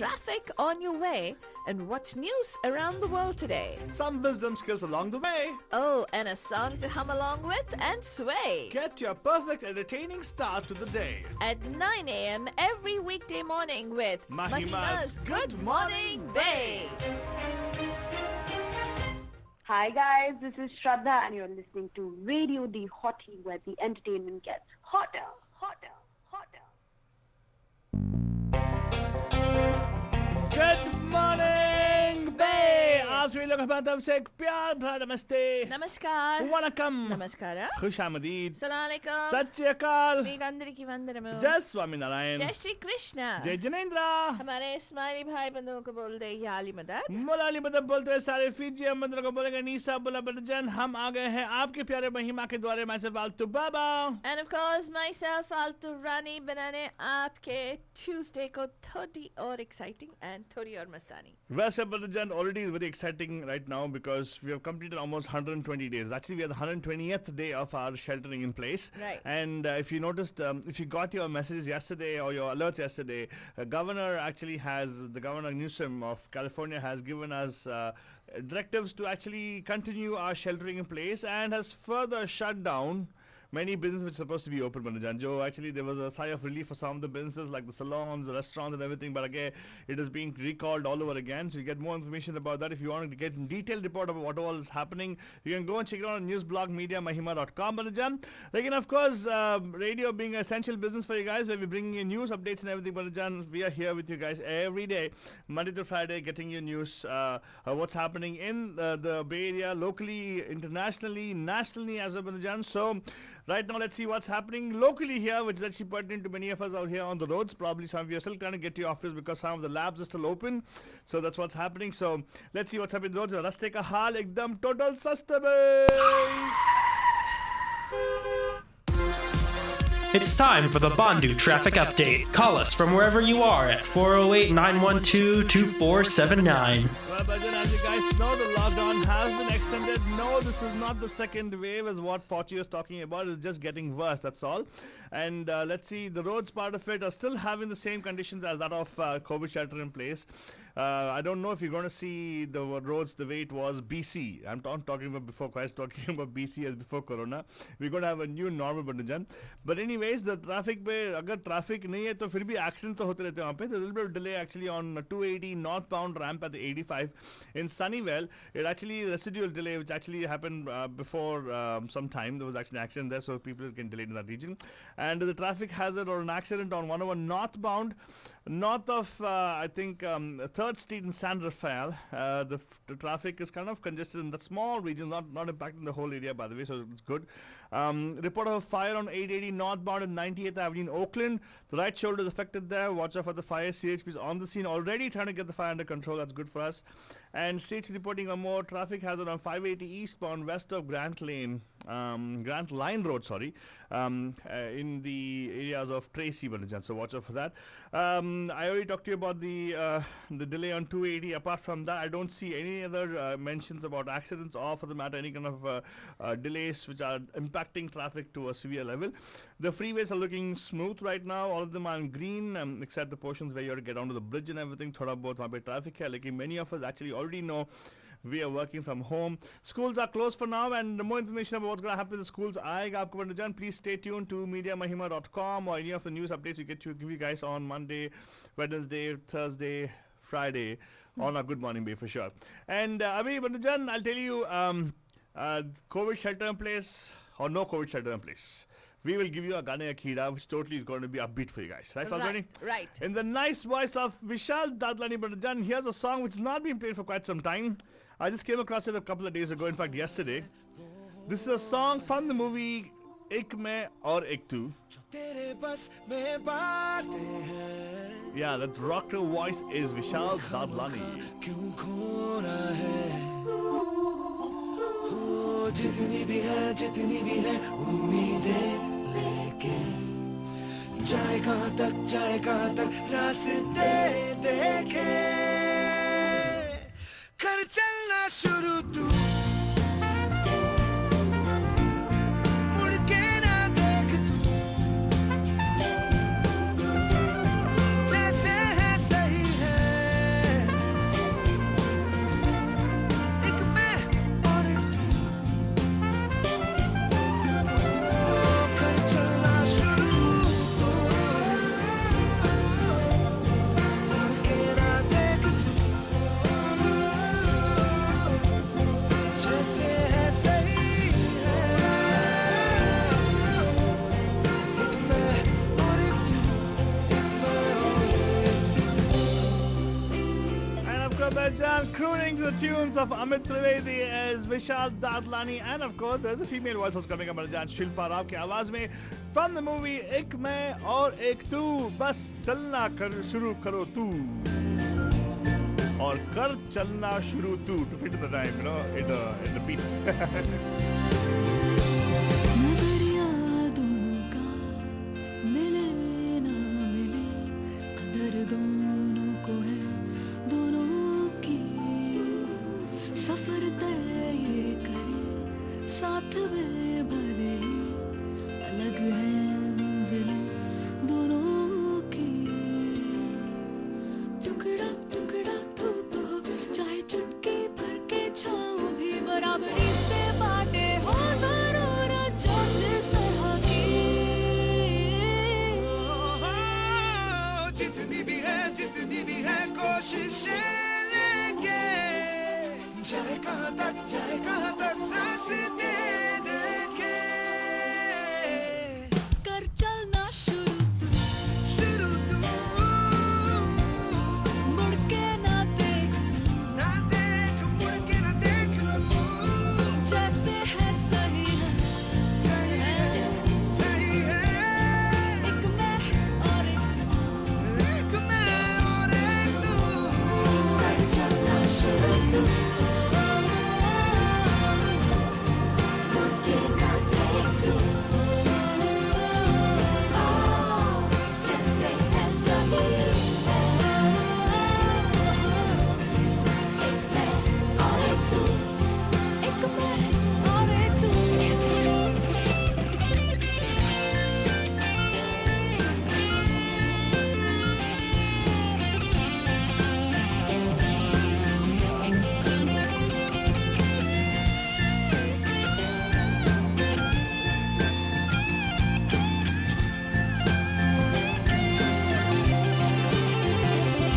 traffic on your way, and what's news around the world today. Some wisdom skills along the way. Oh, and a song to hum along with and sway. Get your perfect entertaining start to the day. At 9 a.m. every weekday morning with Mahima's Good Morning Bay. Hi guys, this is Shraddha and you're listening to Radio Day120 where the entertainment gets hotter, hotter, hotter. Good morning, Bay! आप सभी लोगों की तरफ से एक प्यार भरा नमस्ते, Namaskar. वनकम, Namaskara. खुशामदीद, Assalamualaikum. सत श्री अकाल, Meegandriki vandanamu. जय स्वामी नारायण, जय श्री कृष्ण. जय जिनेंद्र, हमारे स्माइली भाई बंधुओं को बोल दे याली मदद. मोलाली मदद बोलते हैं सारे फीजी अहमद को बोलेंगे नीसा बोला बटजन. हम आ गए हैं आपके प्यारे महिमा के द्वारे. मैं से फालतू बाबा. And of course myself Altu Rani बनाने आपके Tuesday को थोड़ी और exciting and थोड़ी और मस्तानी. वैसे बटजन already is very exciting right now because we have completed almost 120 days. Actually, we are the 120th day of our sheltering in place. Right. And if you noticed, if you got your messages yesterday or your alerts yesterday, the Governor Newsom of California has given us directives to actually continue our sheltering in place and has further shut down many businesses which are supposed to be open, Manajan. Joe, actually, there was a sigh of relief for some of the businesses like the salons, the restaurants and everything, but again, it is being recalled all over again. So you get more information about that. If you want to get a detailed report about what all is happening, you can go and check it out on news blog mediamahima.com, Manajan. Again, of course, radio being an essential business for you guys, where we're bringing you news, updates and everything, Manajan. We are here with you guys every day, Monday to Friday, getting you news, what's happening in the Bay Area, locally, internationally, nationally as well, Manajan. So, right now, let's see what's happening locally here, which is actually pertinent to many of us out here on the roads. Probably some of you are still trying to get to your office because some of the labs are still open. So that's what's happening. So let's see what's happening on the roads. Raste ka haal ekdam total sasta mein. It's time for the Bandu Traffic Update. Call us from wherever you are at 408-912-2479. Well, Bhajan, as you guys know, the lockdown has been extended. No, this is not the second wave as what Forty is talking about. It's just getting worse, that's all. And let's see, the roads part of it are still having the same conditions as that of COVID shelter in place. I don't know if you're going to see the roads the way it was BC. I'm not talking about before Christ, talking about BC as before Corona. We're going to have a new normal, Bhajan. But anyways, the traffic पे अगर traffic नहीं है तो फिर भी accidents तो होते रहते हैं वहाँ पे. There's a little bit of delay actually on 280 northbound ramp at the 85 in Sunnyvale. It actually residual delay which actually happened before some time. There was actually an accident there, so people can delay in that region. And the traffic hazard or an accident on 101 northbound, north of I think 3rd Street in San Rafael. The traffic is kind of congested in that small region, not impacting the whole area by the way, so it's good. Report of a fire on 880 northbound in 98th Avenue in Oakland. The right shoulder is affected there. Watch out for the fire. CHP is on the scene already trying to get the fire under control. That's good for us. And states reporting a more traffic hazard on 580 eastbound west of Grant Line Road, sorry, in the areas of Tracy, Banajan. So watch out for that. I already talked to you about the delay on 280. Apart from that, I don't see any other mentions about accidents or, for the matter, any kind of delays which are impacting traffic to a severe level. The freeways are looking smooth right now. All of them are in green, except the portions where you have to get onto the bridge and everything. Thoda bahut wahan pe traffic hai, lekin many of us actually already know we are working from home. Schools are closed for now, and more information about what's going to happen in the schools, please stay tuned to mediamahima.com or any of the news updates we get to give you guys on Monday, Wednesday, Thursday, Friday on our Good Morning Bay for sure. And Abhi Bandujan, I'll tell you, COVID shelter in place or no COVID shelter in place, we will give you a Gane Akira, which totally is going to be upbeat for you guys. Right, Falguni? Right. In the nice voice of Vishal Dadlani Bandujan, here's a song which has not been played for quite some time. I just came across it a couple of days ago, in fact yesterday. This is a song from the movie Ek Main Aur Ek Tu. Yeah, that rocker voice is Vishal Dadlani. जितनी भी है उम्मीदें लेके जाए कहाँ तक रास्ते देखे कर चलना शुरू तू मुड़ के ना देख तू जैसे है सही है Azerbaijan, crooning to the tunes of Amit Trivedi as Vishal Dadlani, and of course there's a female voice that's coming up, Azerbaijan, Shilpa Rao की आवाज में, from the movie एक मैं और एक तू, बस चलना कर शुरू करो तू, और कर चलना शुरू तू, to fit in the rhyme, you know, in the beats. नजरिया दोनों का मिले ना मिले, कदर दोनों को है दोनों की, सफर तय ये करे साथ में भले, अलग है मंजिलें दोनों की, टुकड़ा टुकड़ा धूप हो चाहे चुटकी भर के छाँव भी, बराबरी से बांटे हो जरूरत जो जिस तरह की, जितनी भी है कोशिशें लेके, जाए कहाँ तक रास्ते देखे, कर चलना शुरू तू, मुड़ के ना देख मुड़ के ना देख तू, जैसे है सही है, एक मैं और एक तू, कर चलना शुरू तू, मुड़ के ना देख तू, जैसे है सही है, एक मैं और एक तू, एक मैं और एक तू.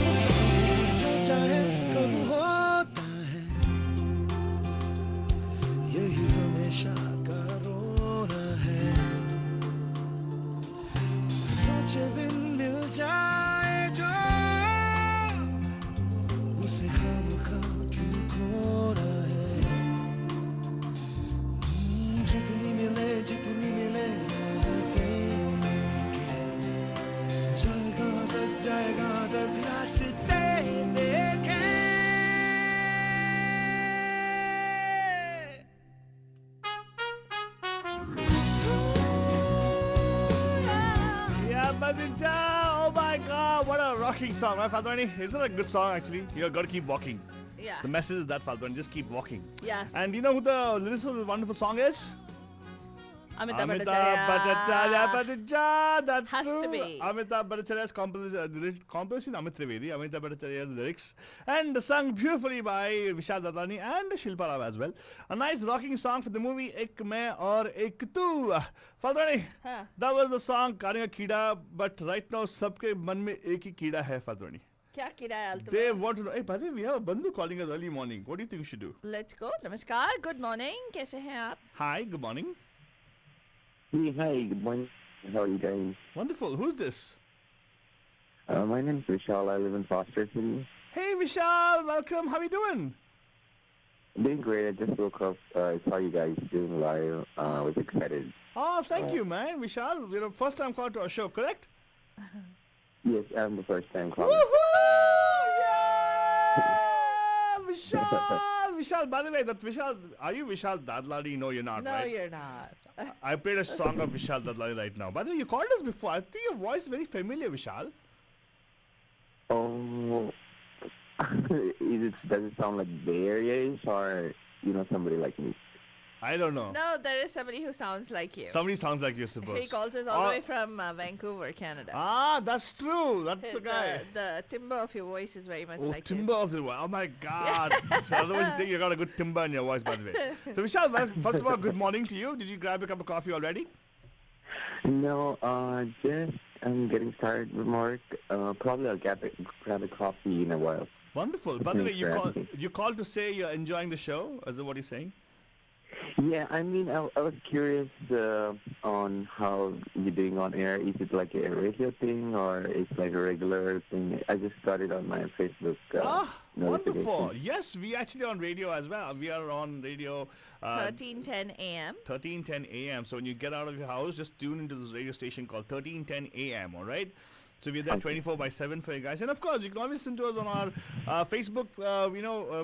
सोचा है कब होता है यही हमेशा का रोना है, सोचे बिन मिल जाए जो उसे खामखा क्यों खोना है, जितनी मिले राहतें लेके, जाएगा तक रास्ते देखे. Yeah, Badinja, oh my god, what a rocking song, right, Faltwani? Isn't it a good song actually? You gotta keep walking. Yeah. The message is that, Faltwani, just keep walking. Yes. And you know who the lyricist of this wonderful song is? Amitabh Amitabh Bhattacharya, Bhattacharya, that's Has true. to be. Amitabh Bhattacharya's composition, Amit Trivedi, Amitabh Bhattacharya's lyrics, and sung beautifully by Vishal Dadlani and Shilpa Rao as well. A nice rocking song for the movie Ek Main Aur Ek Tu. Faltwani, Huh. that was the song Karanga Keeda, but right now सबके मन में एक ही कीड़ा है, Faltwani. क्या कीड़ा है आलतू They में? want to know. Hey, by the way, we have a Bandhu calling us early morning. What do you think we should do? Let's go. नमस्कार. Good morning. कैसे हैं आप? Hi, good morning. Hey, hi, good morning. How are you guys? Wonderful. Who's this? My name is Vishal. I live in Foster City. Hey, Vishal. Welcome. How are you doing? Doing great. I just woke up. I saw you guys doing live. I was excited. Oh, thank you, man. Vishal, you're a first time call to our show, correct? Yes, I'm the first time calling. Woohoo! Yeah! Vishal! Vishal, by the way, that Vishal, are you Vishal Dadlani? No, you're not, No, right? you're not. I played a song of Vishal Dadlani right now. By the way, you called us before. I think your voice is very familiar, Vishal. Oh, does it sound like Bay Area or, somebody like me? I don't know. No, there is somebody who sounds like you. Somebody sounds like you, suppose. He calls us all the way from Vancouver, Canada. Ah, that's true. That's the guy. The timbre of your voice is very much Oh, like timber his. of the voice. Oh my God. So otherwise you say you got a good timber in your voice, by the way. So Vishal, well, first of all, good morning to you. Did you grab a cup of coffee already? No, just I'm getting started with work. Probably I'll grab a coffee in a while. Wonderful. By the way, Thanks for asking. you called to say you're enjoying the show. Is that what you're saying? Yeah, I mean, I was curious on how you're doing on air. Is it like a radio thing or it's like a regular thing? I just got it on my Facebook notification. Wonderful. Yes, we actually on radio as well. We are on radio 13:10 a.m. 13:10 a.m. So when you get out of your house, just tune into this radio station called 13:10 a.m. All right. So we're there 24/7 for you guys, and of course you can always listen to us on our Facebook,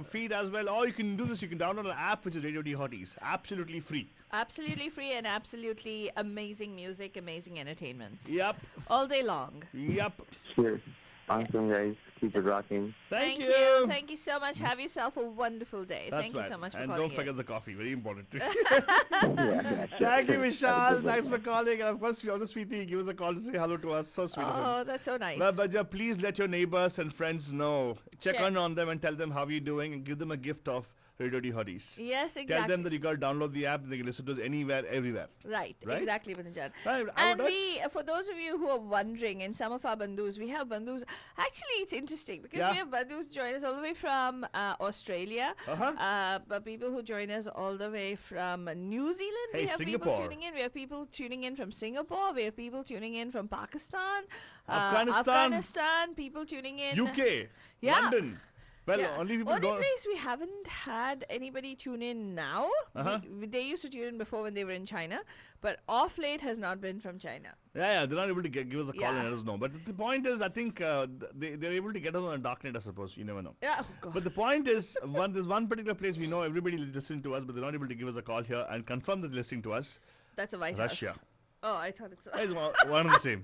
feed as well. Or you can do this. You can download an app which is Radio D Hotties, absolutely free. Absolutely free and absolutely amazing music, amazing entertainment. Yep. All day long. Yep. Cheers. Awesome, guys. Keep it rocking. Thank you. Thank you so much. Have yourself a wonderful day. That's Thank right. you so much for and calling don't forget in. the coffee. Very important. Yeah, sure. Thank you, Have a Vishal. good one. Thanks for calling. And of course, you're just sweetie. Give us a call to say hello to us. So sweet of him. Oh, that's so nice. But please let your neighbors and friends know. Check Check. on them and tell them how you're doing and give them a gift of Radio D Hotties. Yes, exactly. Tell them that you got to download the app. They can listen to us anywhere, everywhere. Right, Right? exactly, Vinajan. Right, And our for those of you who are wondering, in some of our bandus, we have bandus. Actually, it's interesting because Yeah. we have bandus join us all the way from Australia. Uh-huh. But people who join us all the way from New Zealand. Hey, We have Singapore. people tuning in. We have people tuning in from Singapore. We have people tuning in from Pakistan, Afghanistan. People tuning in. UK, Yeah. London. Well, Yeah. only people Only don't. place we haven't had anybody tune in now. Uh-huh. They used to tune in before when they were in China, but off late has not been from China. Yeah, they're not able to give us a call Yeah. and let us know. But the point is, I think they're able to get us on a darknet, I suppose. You never know. Yeah, oh God. But the point is, there's one particular place we know everybody listening to us, but they're not able to give us a call here and confirm that they're listening to us. That's a White Russia. House. Oh, I thought it's. It's one and the same.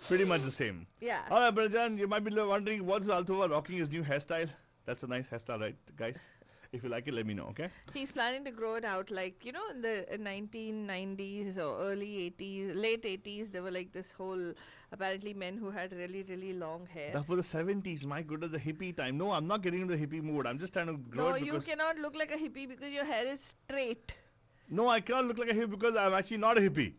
Pretty much the same. Yeah. All right, Brajan, you might be wondering what's Altova rocking his new hairstyle. That's a nice hairstyle, right, guys? If you like it, let me know, okay? He's planning to grow it out like, in the 1990s or early 80s, late 80s, there were like this whole, apparently men who had really, really long hair. That was the 70s. My goodness, the hippie time. No, I'm not getting into the hippie mood. I'm just trying to grow No, it you because... cannot look like a hippie because your hair is straight. No, I cannot look like a hippie because I'm actually not a hippie.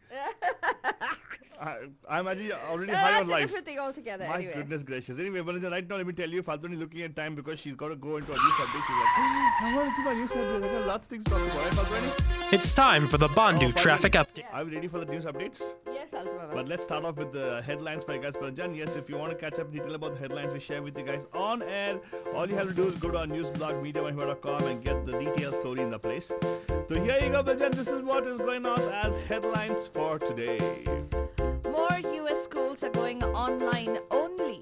I'm actually already high That's on a life. different thing altogether. My anyway. goodness gracious. Anyway, Vanajan, right now let me tell you, Faltoni looking at time because she's got to go into a news update. She's like, I want to do my news update. I got lots of things to talk about. Right, Faltoni? It's time for the Bandu Oh, traffic update. Are we ready for the news updates? Yes, Altama. But let's start off with the headlines for you guys. Vanajan, yes, if you want to catch up in detail about the headlines we share with you guys on air, all you have to do is go to our news blog, mediamahima.com, and get the detailed story in the place. So here you go, Vanajan. This is what is going on as headlines for today. More U.S. schools are going online only.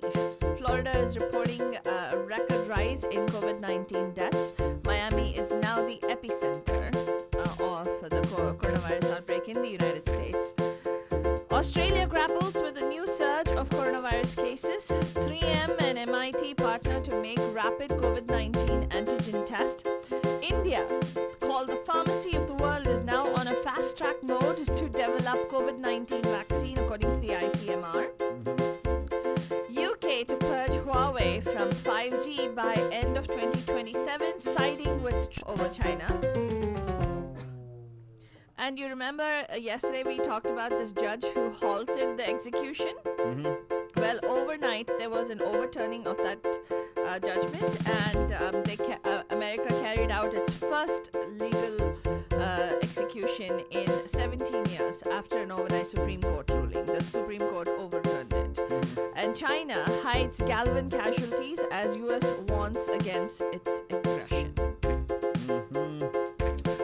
Florida is reporting a record rise in COVID-19 deaths. Miami is now the epicenter of the coronavirus outbreak in the United States. Australia grapples with a new surge of coronavirus cases. 3M and MIT partner to make rapid COVID-19 antigen test. India, called the pharmacy of the world, is now on a fast-track mode to develop COVID-19 vaccine, according to the ICMR. UK to purge Huawei from 5G by end of 2027, siding with over China. And you remember yesterday we talked about this judge who halted the execution? Well, overnight there was an overturning of that judgment, and America carried out its first legal execution in 17 years after an overnight Supreme Court ruling. The Supreme Court overturned it. And China hides Galwan casualties as US warns against its aggression.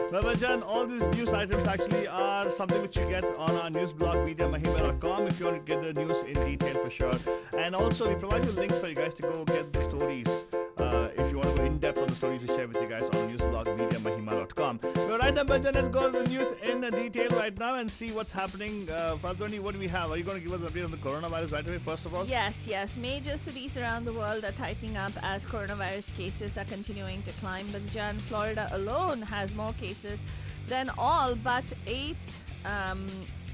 Vanajan, all these news items actually are something which you get on our news blog, mediamahima.com, if you want to get the news in detail for sure. And also, we provide you links for you guys to go get the stories. If you want to go in depth on the stories we share with you guys on news blog, mediamahima.com. All right, Vanajan, let's go to the news in detail right now and see what's happening. Faltoni, what do we have? Are you going to give us an update on the coronavirus right away, first of all? Yes. Major cities around the world are tightening up as coronavirus cases are continuing to climb. But Florida alone has more cases than all but 8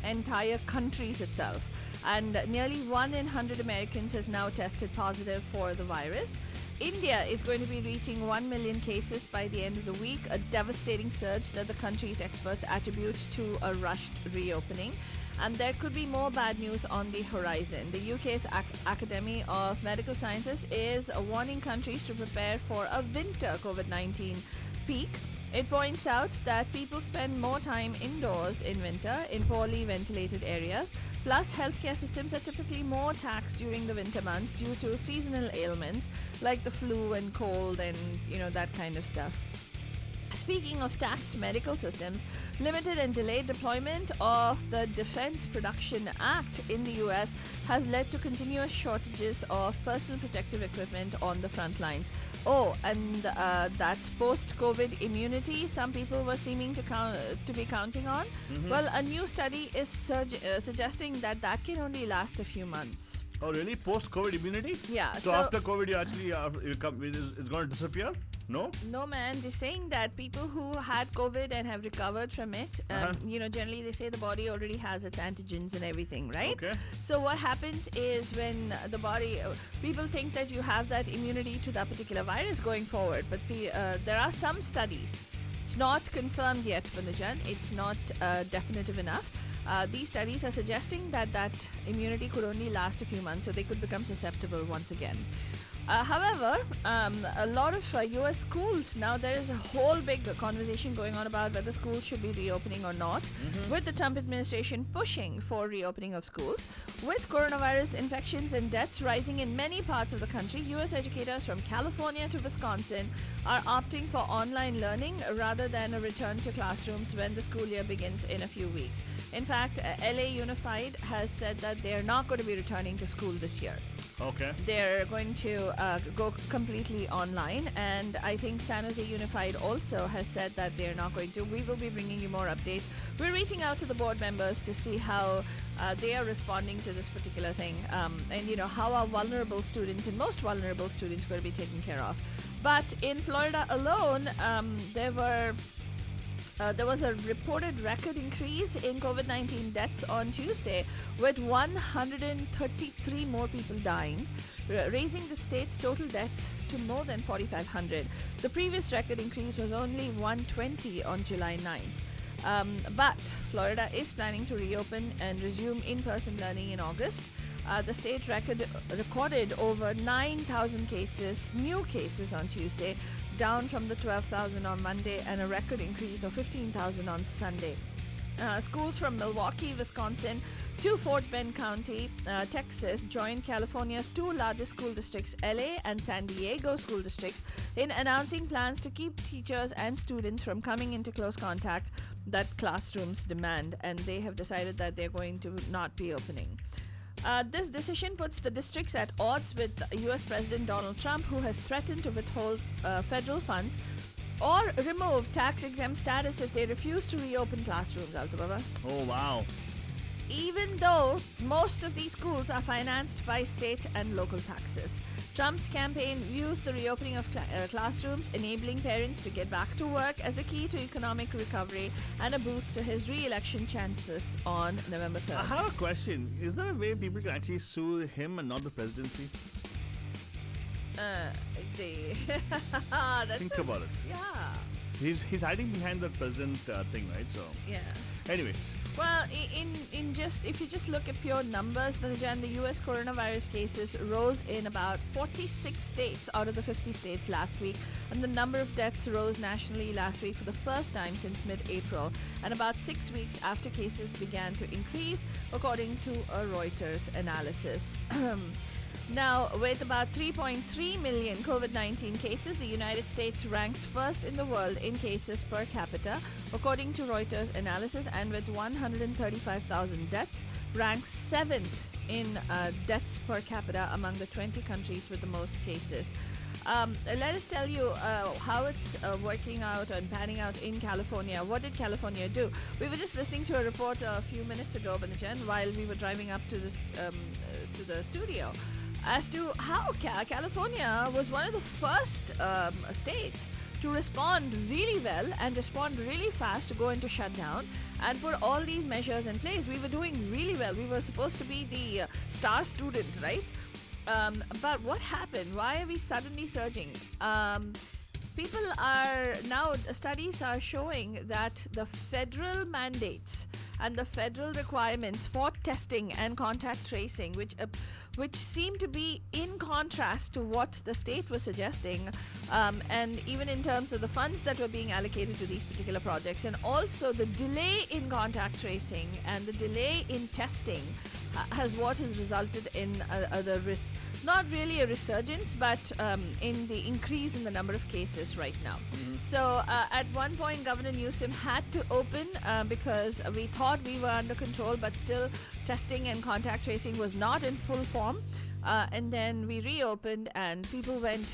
entire countries itself. And nearly 1 in 100 Americans has now tested positive for the virus. India is going to be reaching 1 million cases by the end of the week, a devastating surge that the country's experts attribute to a rushed reopening. And there could be more bad news on the horizon. The UK's Academy of Medical Sciences is warning countries to prepare for a winter COVID-19 peak. It points out that people spend more time indoors in winter in poorly ventilated areas. Plus, healthcare systems are typically more taxed during the winter months due to seasonal ailments like the flu and cold and, that kind of stuff. Speaking of taxed medical systems, limited and delayed deployment of the Defense Production Act in the US has led to continuous shortages of personal protective equipment on the front lines. Oh, and that post-COVID immunity some people were seeming to be counting on. Well, a new study is suggesting that can only last a few months. Oh, really? Post-COVID immunity? Yeah. So after COVID, you actually it's going to disappear? No? No, man. They're saying that people who had COVID and have recovered from it, generally they say the body already has its antigens and everything, right? Okay. So what happens is when the body, people think that you have that immunity to that particular virus going forward, but there are some studies. It's not confirmed yet, Panajan. It's not definitive enough. These studies are suggesting that immunity could only last a few months, so they could become susceptible once again. However, a lot of US schools, now there is a whole big conversation going on about whether schools should be reopening or not, with the Trump administration pushing for reopening of schools. With coronavirus infections and deaths rising in many parts of the country, US educators from California to Wisconsin are opting for online learning rather than a return to classrooms when the school year begins in a few weeks. In fact, LA Unified has said that they're not going to be returning to school this year. Okay. They're going to go completely online, and I think San Jose Unified also has said that they're not going to. We will be bringing you more updates. We're reaching out to the board members to see how they are responding to this particular thing, and how our vulnerable students and most vulnerable students will be taken care of. But in Florida alone, there was a reported record increase in COVID-19 deaths on Tuesday, with 133 more people dying, raising the state's total deaths to more than 4,500. The previous record increase was only 120 on July 9th. But Florida is planning to reopen and resume in-person learning in August. The state recorded over 9,000 new cases on Tuesday, down from the 12,000 on Monday, and a record increase of 15,000 on Sunday. Schools from Milwaukee, Wisconsin to Fort Bend County, Texas, joined California's two largest school districts, LA and San Diego school districts, in announcing plans to keep teachers and students from coming into close contact that classrooms demand, and they have decided that they're going to not be opening. This decision puts the districts at odds with US President Donald Trump, who has threatened to withhold federal funds or remove tax-exempt status if they refuse to reopen classrooms, Altubaba. Oh, wow. Even though most of these schools are financed by state and local taxes. Trump's campaign views the reopening of classrooms, enabling parents to get back to work, as a key to economic recovery and a boost to his re-election chances on November 3rd. I have a question. Is there a way people can actually sue him and not the presidency? Think about it. Yeah. He's hiding behind the president thing, right? So. Yeah. Anyways. Well, if you just look at pure numbers, Manajan, the U.S. coronavirus cases rose in about 46 states out of the 50 states last week, and the number of deaths rose nationally last week for the first time since mid-April, and about 6 weeks after cases began to increase, according to a Reuters analysis. Now, with about 3.3 million COVID-19 cases, the United States ranks first in the world in cases per capita, according to Reuters analysis, and with 135,000 deaths, ranks 7th in deaths per capita among the 20 countries with the most cases. Let us tell you how it's working out and panning out in California. What did California do? We were just listening to a report a few minutes ago, Banajan, while we were driving up to this to the studio, as to how California was one of the first states to respond really well and respond really fast to go into shutdown and put all these measures in place. We were doing really well. We were supposed to be the star student, right? But what happened? Why are we suddenly surging? Studies are showing that the federal mandates and the federal requirements for testing and contact tracing, which seem to be in contrast to what the state was suggesting, and even in terms of the funds that were being allocated to these particular projects, and also the delay in contact tracing and the delay in testing has resulted in the risk, not really a resurgence, but in the increase in the number of cases right now. So at one point, Governor Newsom had to open because we thought we were under control, but still testing and contact tracing was not in full form. And then we reopened, and people went,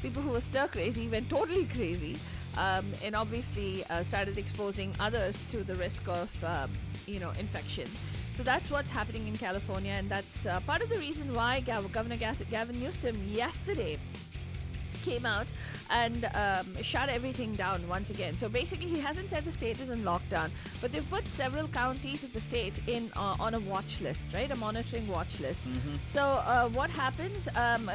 people who were stir crazy went totally crazy, and obviously started exposing others to the risk of, infection. So that's what's happening in California, and that's part of the reason why Governor Gavin Newsom yesterday came out and shut everything down once again. So basically, he hasn't said the state is in lockdown, but they've put several counties of the state in on a watch list, right? A monitoring watch list. So what happens?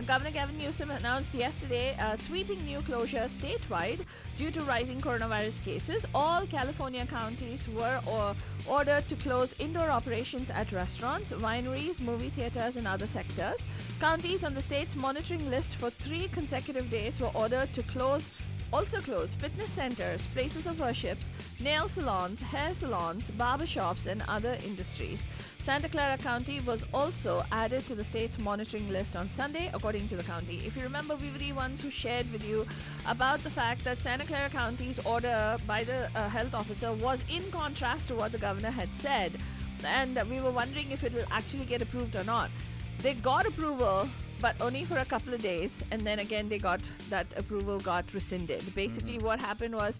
Governor Gavin Newsom announced yesterday a sweeping new closure statewide due to rising coronavirus cases. All California counties were ordered to close indoor operations at restaurants, wineries, movie theaters, and other sectors. Counties on the state's monitoring list for 3 consecutive days were ordered to also close fitness centers, places of worship, nail salons, hair salons, barbershops, and other industries. Santa Clara County was also added to the state's monitoring list on Sunday, according to the county. If you remember, we were the ones who shared with you about the fact that Santa Clara County's order by the health officer was in contrast to what the governor had said, and we were wondering if it will actually get approved or not. They got approval, but only for a couple of days, and then again that approval got rescinded. Basically what happened was,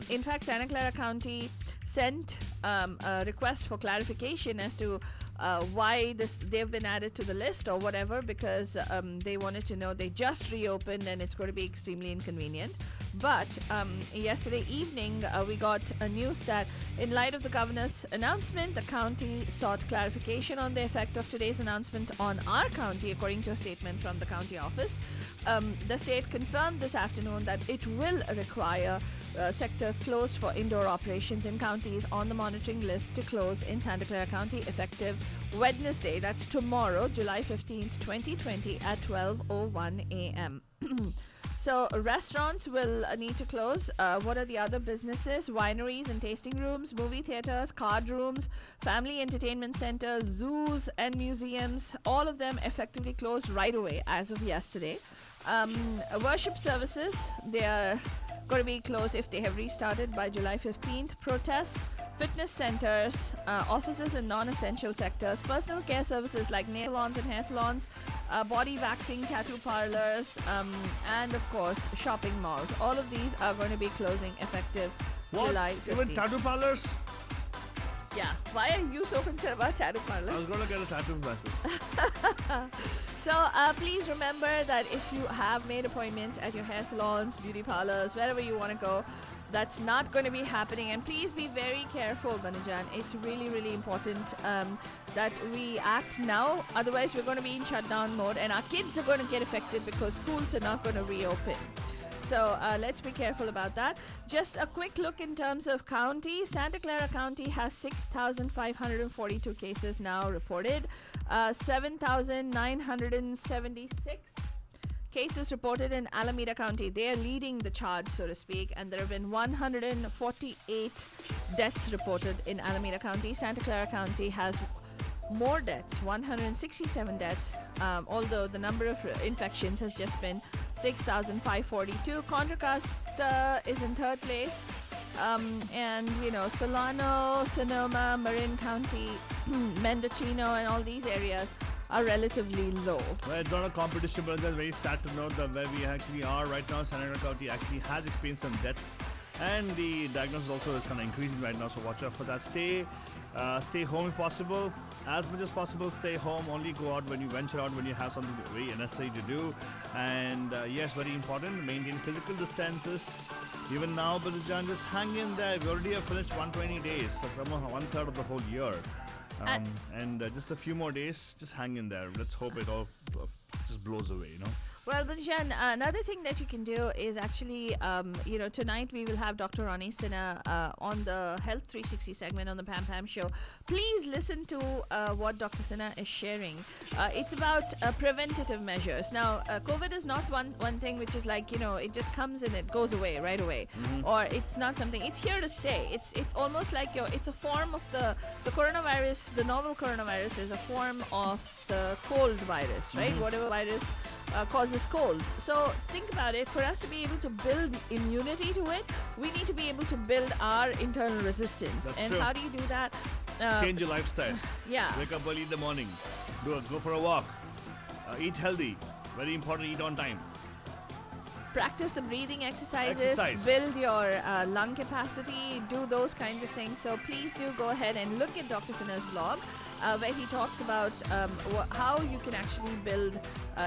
in fact, Santa Clara County sent a request for clarification as to why they've been added to the list or whatever, because they wanted to know. They just reopened and it's going to be extremely inconvenient. But yesterday evening, we got a news that in light of the governor's announcement, the county sought clarification on the effect of today's announcement on our county, according to a statement from the county office. The state confirmed this afternoon that it will require sectors closed for indoor operations in counties on the monitoring list to close in Santa Clara County effective Wednesday, that's tomorrow, July 15th, 2020 at 12:01 a.m. So restaurants will need to close. What are the other businesses? Wineries and tasting rooms, movie theaters, card rooms, family entertainment centers, zoos and museums, all of them effectively closed right away as of yesterday. Worship services, they are going to be closed if they have restarted by July 15th. Protests, fitness centers, offices in non-essential sectors, personal care services like nail salons and hair salons, body waxing, tattoo parlors, and of course shopping malls. All of these are going to be closing effective July 15th. Even tattoo parlors? Yeah. Why are you so concerned about tattoo parlors? I was going to get a tattoo myself. So please remember that if you have made appointments at your hair salons, beauty parlors, wherever you want to go, that's not going to be happening. And please be very careful, Banajan. It's really, really important that we act now. Otherwise, we're going to be in shutdown mode, and our kids are going to get affected because schools are not going to reopen. So let's be careful about that. Just a quick look in terms of county. Santa Clara County has 6,542 cases now reported. 7,976 cases reported in Alameda County. They are leading the charge, so to speak, and there have been 148 deaths reported in Alameda County. Santa Clara County has more deaths, 167 deaths, although the number of infections has just been 6,542. Contra Costa is in third place, and Solano, Sonoma, Marin County, Mendocino, and all these areas are relatively low. Well, it's not a competition, but it's very sad to note that where we actually are right now, Santa Clara County actually has experienced some deaths, and the diagnosis also is kind of increasing right now, so watch out for that. Stay home if possible. As much as possible, stay home. Only go out when you venture out, when you have something very necessary to do. And yes, very important, maintain physical distances. Even now, Badajan, just hang in there. We already have finished 120 days, so somehow 1/3 of the whole year. And just a few more days, just hang in there. Let's hope it all just blows away, Well, Bunjan, another thing that you can do is actually, tonight we will have Dr. Ronnie Sinha on the Health 360 segment on the Pam Pam Show. Please listen to what Dr. Sinha is sharing. It's about preventative measures. Now, COVID is not one thing which is like, it just comes and it goes away right away. Or it's not something, it's here to stay. It's almost like it's a form of the coronavirus. The novel coronavirus is a form of the cold virus, right? Whatever virus causes colds. So think about it. For us to be able to build immunity to it, we need to be able to build our internal resistance. That's and true. how do you do that? Change your lifestyle. Yeah. Wake up early in the morning. Go for a walk. Eat healthy. Very important, eat on time. Practice the breathing exercises, Exercise. build your lung capacity, do those kinds of things. So please do go ahead and look at Dr. Sinha's blog where he talks about how you can actually build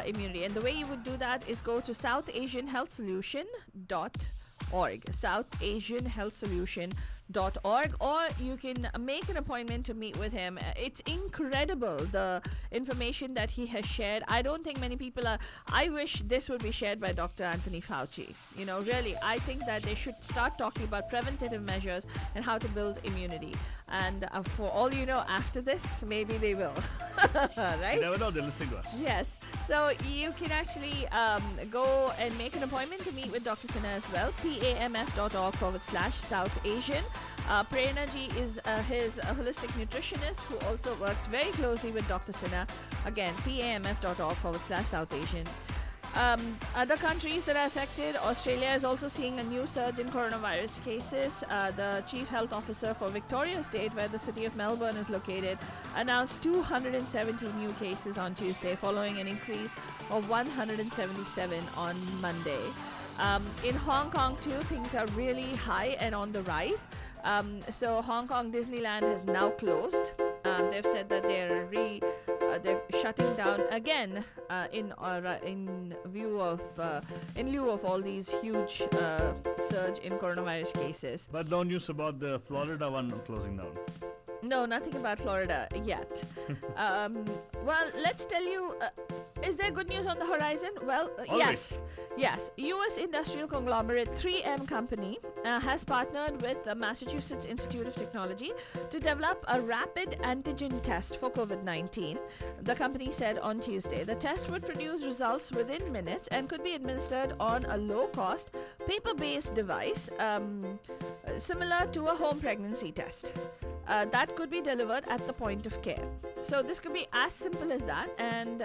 immunity. And the way you would do that is go to southasianhealthsolution.org, southasianhealthsolution.org, or you can make an appointment to meet with him. It's incredible, the information that he has shared. I don't think many people are. I wish this would be shared by Dr. Anthony Fauci. Really, I think that they should start talking about preventative measures and how to build immunity. And for all you know, after this, maybe they will. Right? You never know, they're listening to us. Yes. So you can actually go and make an appointment to meet with Dr. Sinha as well. PAMF.org/South Asian. Prerna ji is his holistic nutritionist who also works very closely with Dr. Sinha. Again, PAMF.org/South Asian. Other countries that are affected, Australia is also seeing a new surge in coronavirus cases. The chief health officer for Victoria State, where the city of Melbourne is located, announced 270 new cases on Tuesday, following an increase of 177 on Monday. In Hong Kong too, things are really high and on the rise. So Hong Kong Disneyland has now closed. They've said that they're shutting down again in lieu of all these huge surge in coronavirus cases. But no news about the Florida one closing down. No, nothing about Florida yet. Well, let's tell you, is there good news on the horizon? Well, yes. U.S. industrial conglomerate 3M Company has partnered with the Massachusetts Institute of Technology to develop a rapid antigen test for COVID-19. The company said on Tuesday the test would produce results within minutes and could be administered on a low-cost, paper-based device similar to a home pregnancy test. That could be delivered at the point of care. So this could be as simple as that. And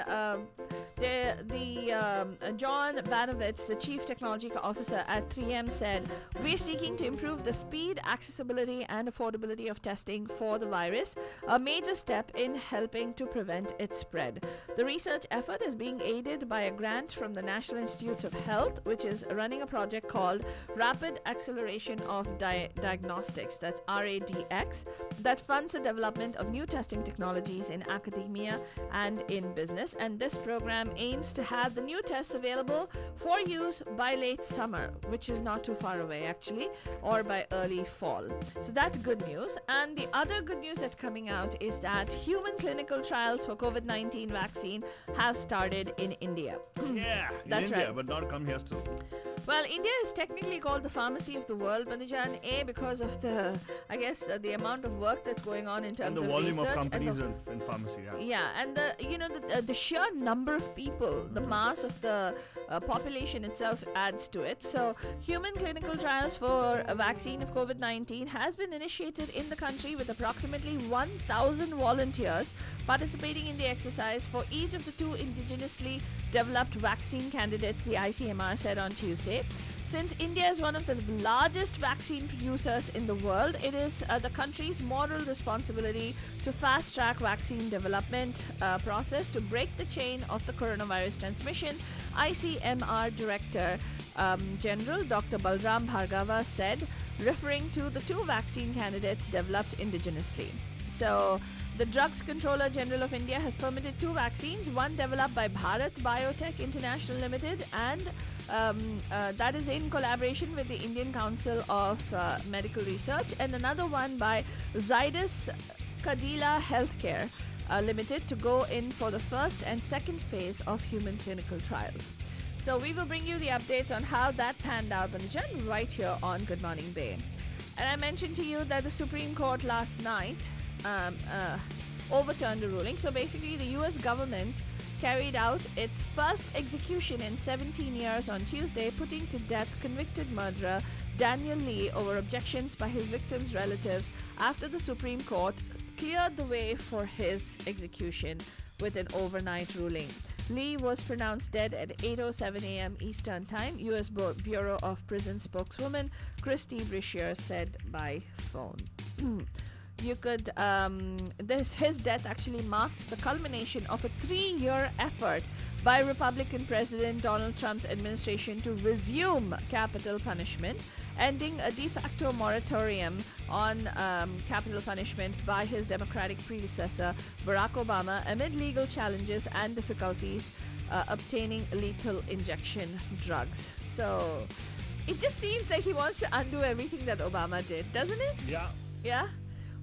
John Banovitz, the chief technology officer at 3M, said, "We're seeking to improve the speed, accessibility, and affordability of testing for the virus, a major step in helping to prevent its spread. The research effort is being aided by a grant from the National Institutes of Health, which is running a project called Rapid Acceleration of Diagnostics, that's RADX, that funds the development of new testing technologies in academia and in business. And this program aims to have the new tests available for use by late summer, which is not too far away actually, or by early fall." So that's good news. And the other good news that's coming out is that human clinical trials for COVID-19 vaccine have started in India. Yeah, in That's India, right. but not come here still. Well, India is technically called the pharmacy of the world, Banujan, because of the amount of work that's going on in terms And the of volume of research companies and in pharmacy, yeah. yeah, and the sheer number of people, the mass of the population itself adds to it. So, human clinical trials for a vaccine of COVID-19 has been initiated in the country with approximately 1,000 volunteers participating in the exercise for each of the two indigenously developed vaccine candidates, the ICMR said on Tuesday. Since India is one of the largest vaccine producers in the world, it is the country's moral responsibility to fast-track vaccine development process to break the chain of the coronavirus transmission. ICMR Director General Dr. Balram Bhargava said, referring to the two vaccine candidates developed indigenously. So, the Drugs Controller General of India has permitted two vaccines, one developed by Bharat Biotech International Limited, and that is in collaboration with the Indian Council of Medical Research, and another one by Zydus Cadila Healthcare Limited to go in for the first and second phase of human clinical trials. So we will bring you the updates on how that panned out, Banujan, right here on Good Morning Bay. And I mentioned to you that the Supreme Court last night overturned the ruling. So basically, the U.S. government carried out its first execution in 17 years on Tuesday, putting to death convicted murderer Daniel Lee over objections by his victims' relatives after the Supreme Court cleared the way for his execution with an overnight ruling. Lee was pronounced dead at 8:07 a.m. Eastern Time, U.S. Bureau of Prison spokeswoman Christy Brashear said by phone. You could, his death actually marks the culmination of a 3-year effort by Republican President Donald Trump's administration to resume capital punishment, ending a de facto moratorium on capital punishment by his Democratic predecessor, Barack Obama, amid legal challenges and difficulties obtaining lethal injection drugs. So, it just seems like he wants to undo everything that Obama did, doesn't it? Yeah. Yeah?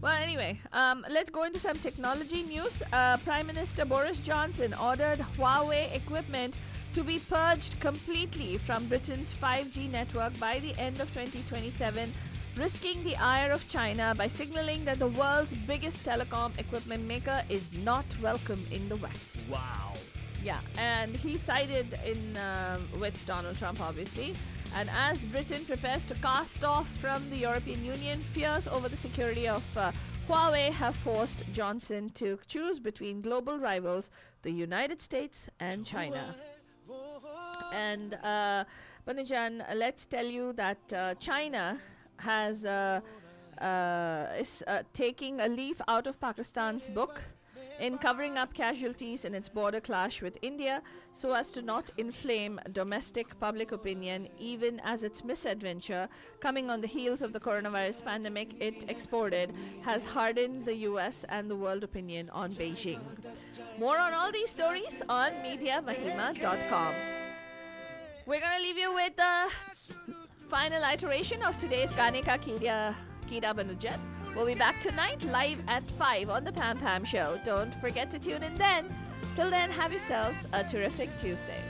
Well, anyway, let's go into some technology news. Prime Minister Boris Johnson ordered Huawei equipment to be purged completely from Britain's 5G network by the end of 2027, risking the ire of China by signaling that the world's biggest telecom equipment maker is not welcome in the West. Wow. Yeah, and he sided in with Donald Trump, obviously. And as Britain prepares to cast off from the European Union, fears over the security of Huawei have forced Johnson to choose between global rivals, the United States and China. And Banujan, let's tell you that China has is taking a leaf out of Pakistan's book in covering up casualties in its border clash with India so as to not inflame domestic public opinion, even as its misadventure, coming on the heels of the coronavirus pandemic it exported, has hardened the US and the world opinion on Beijing. More on all these stories on MediaMahima.com. We're going to leave you with the final iteration of today's Gaane Ka Kida Banujan. We'll be back tonight live at 5 on the Pam Pam Show. Don't forget to tune in then. Till then, have yourselves a terrific Tuesday.